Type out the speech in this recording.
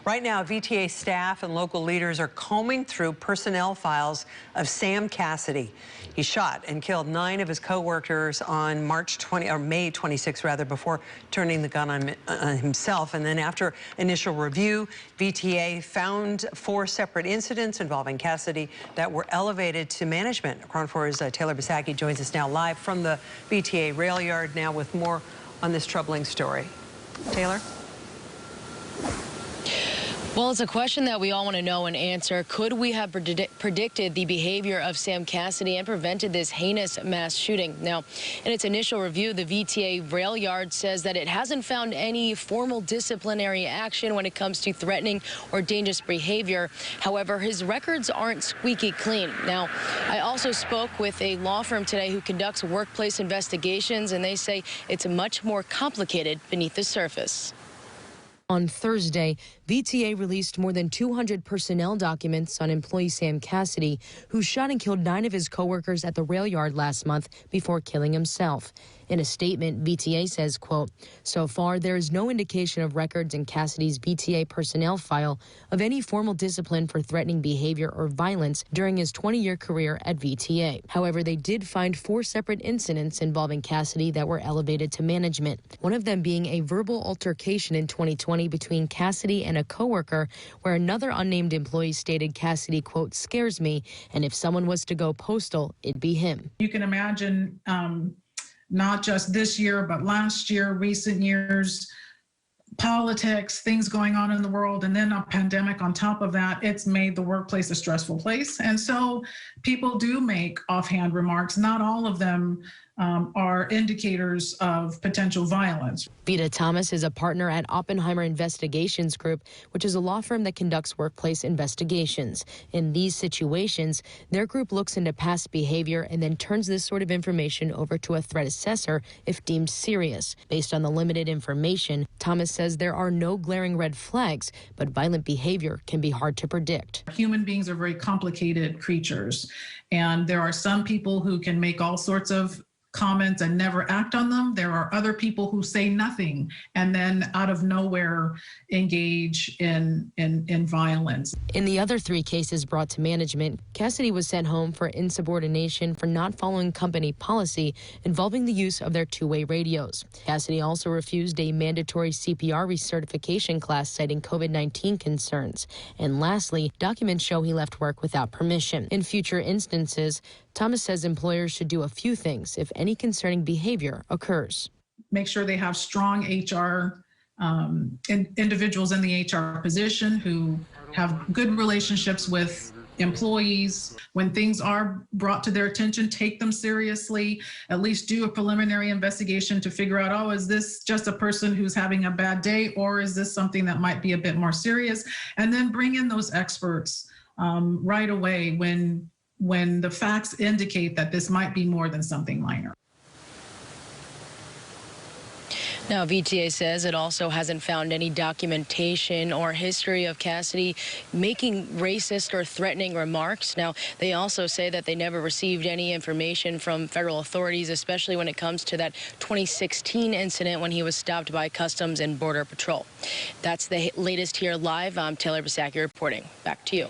Right now, VTA staff and local leaders are combing through personnel files of Sam Cassidy. He shot and killed 9 of his co-workers on May 26, before turning the gun on himself. And then after initial review, VTA found 4 separate incidents involving Cassidy that were elevated to management. KRON 4's Taylor Bisacki joins us now live from the VTA rail yard now with more on this troubling story. Taylor? Well, it's a question that we all want to know and answer. Could we have predicted the behavior of Sam Cassidy and prevented this heinous mass shooting? Now, in its initial review, the VTA rail yard says that it hasn't found any formal disciplinary action when it comes to threatening or dangerous behavior. However, his records aren't squeaky clean. Now, I also spoke with a law firm today who conducts workplace investigations, and they say it's much more complicated beneath the surface. On Thursday, VTA released more than 200 personnel documents on employee Sam Cassidy, who shot and killed 9 of his coworkers at the rail yard last month before killing himself. In a statement, VTA says, quote, "So far, there is no indication of records in Cassidy's VTA personnel file of any formal discipline for threatening behavior or violence during his 20-year career at VTA. However, they did find 4 separate incidents involving Cassidy that were elevated to management, one of them being a verbal altercation in 2020 between Cassidy and a coworker, where another unnamed employee stated Cassidy, quote, "scares me, and if someone was to go postal, it'd be him." You can imagine not just this year, but last year, recent years, politics, things going on in the world, and then a pandemic on top of that. It's made the workplace a stressful place. And so people do make offhand remarks. Not all of them are indicators of potential violence. Vita Thomas is a partner at Oppenheimer Investigations Group, which is a law firm that conducts workplace investigations. In these situations, their group looks into past behavior and then turns this sort of information over to a threat assessor if deemed serious. Based on the limited information, Thomas says there are no glaring red flags, but violent behavior can be hard to predict. Human beings are very complicated creatures, and there are some people who can make all sorts of comments and never act on them. There are other people who say nothing and then out of nowhere engage in violence. In the other 3 cases brought to management, Cassidy was sent home for insubordination for not following company policy involving the use of their 2-way radios. Cassidy also refused a mandatory CPR recertification class citing COVID-19 concerns. And lastly, documents show he left work without permission. In future instances, Thomas says employers should do a few things if any concerning behavior occurs. Make sure they have strong HR individuals in the HR position who have good relationships with employees. When things are brought to their attention, take them seriously, at least do a preliminary investigation to figure out, oh, is this just a person who's having a bad day, or is this something that might be a bit more serious? And then bring in those experts right away when the facts indicate that this might be more than something minor. Now, VTA says it also hasn't found any documentation or history of Cassidy making racist or threatening remarks. Now, they also say that they never received any information from federal authorities, especially when it comes to that 2016 incident when he was stopped by Customs and Border Patrol. That's the latest here live. I'm Taylor Bisacki reporting. Back to you.